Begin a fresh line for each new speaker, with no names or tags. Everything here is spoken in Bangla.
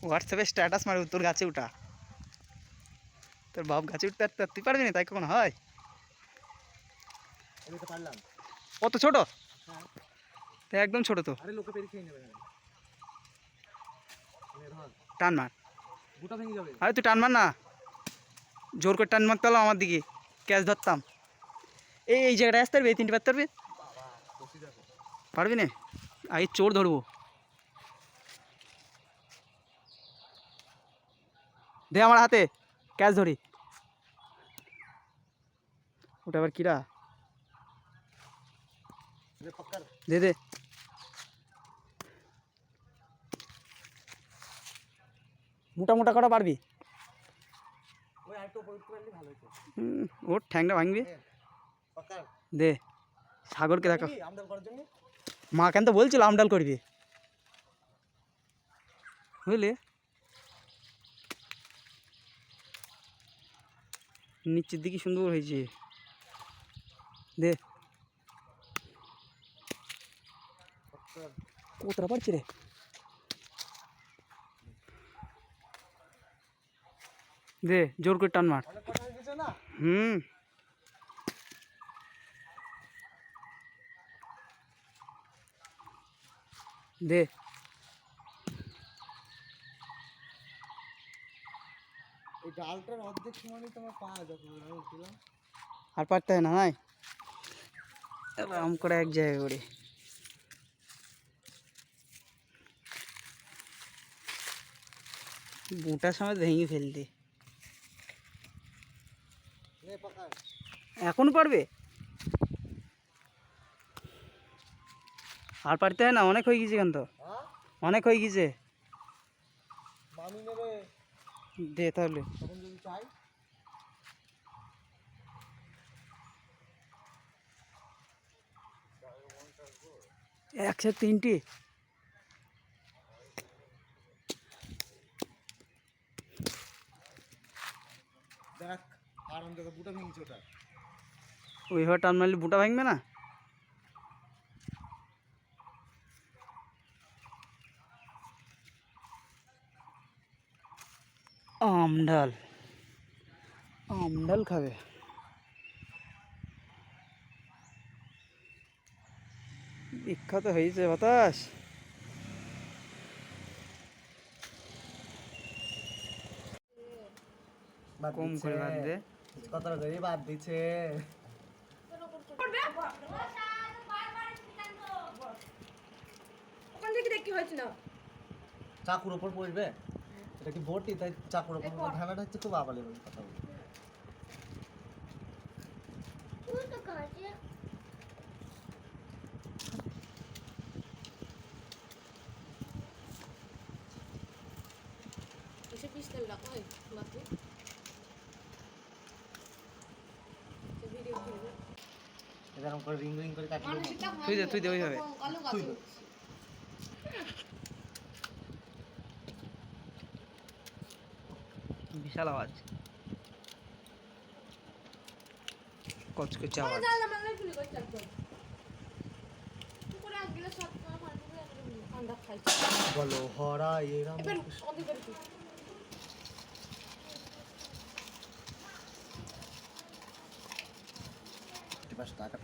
হোয়াটসঅ্যাপে স্ট্যাটাস মারবো তোর গাছে উঠা। তোর বাপ গাছে উঠতে আর তুই পারবি না, তাই কখন হয়? অত ছোট? তাই একদম ছোট তো। টান মার, আরে তুই টান মার না, জোর করে টান মারতে হলো আমার দিকে, ক্যাচ ধরতাম। এই জায়গাটা আসতে পারবি? এই তিনটে পারতে পারবি? পারবি না? আগে চোর ধরবো। দে আমার হাতে, ক্যাচ ধরি। ওটা আবার কিরা? দে দে। মোটা মোটা করা পারবি? ওর ঠ্যাংটা ভাঙবি। দে, সাগরকে দেখা। মা কেন তো বলছিল আমডাল করবি, বুঝলি? নিচের দিকে সুন্দর হয়েছে। দে, কতটা পারছি রে। দে, জোর করে টান মার। হুম, দে।
এই ডালটার অর্ধেক সময় তোমার পাওয়া যাবে,
আর পারতে হয় না, নাই আরাম করে এক জায়গায় করে। বুটার সময় ভেঙে ফেলতে। এখন পারবে? আর পারতে হয় না, অনেক হয়ে গেছে কেন তো, অনেক হয়ে গেছে। দে তাহলে। একসাথে তিনটি?
দেখ আরাম দাদা বুটা ভেঙেছে ওটা।
ওইভাবে টান মারলে বুটা ভাঙবে না? আমডাল, আমডাল খাবে। বিখ্যাত হয়েছে বাতাস। কম করে বাদ দে।
কতটা করে বাদ দিচ্ছে।
ওখান থেকে দেখি হয়েছিল
চাকুর ওপর পড়বে, এটা কি বটি, তাই চাকুর ওপর ঢালাটা হচ্ছে খুব আবালে কথা বলি।
এসে পিস্তল রাখো হয় বাকি ভিডিও করবে
এরকম করে রিং রিং করে কাটলে
তুই দে ওইভাবে। বিশাল আওয়াজ, কচকচে আওয়াজ।
বলো হরা এরম টাকা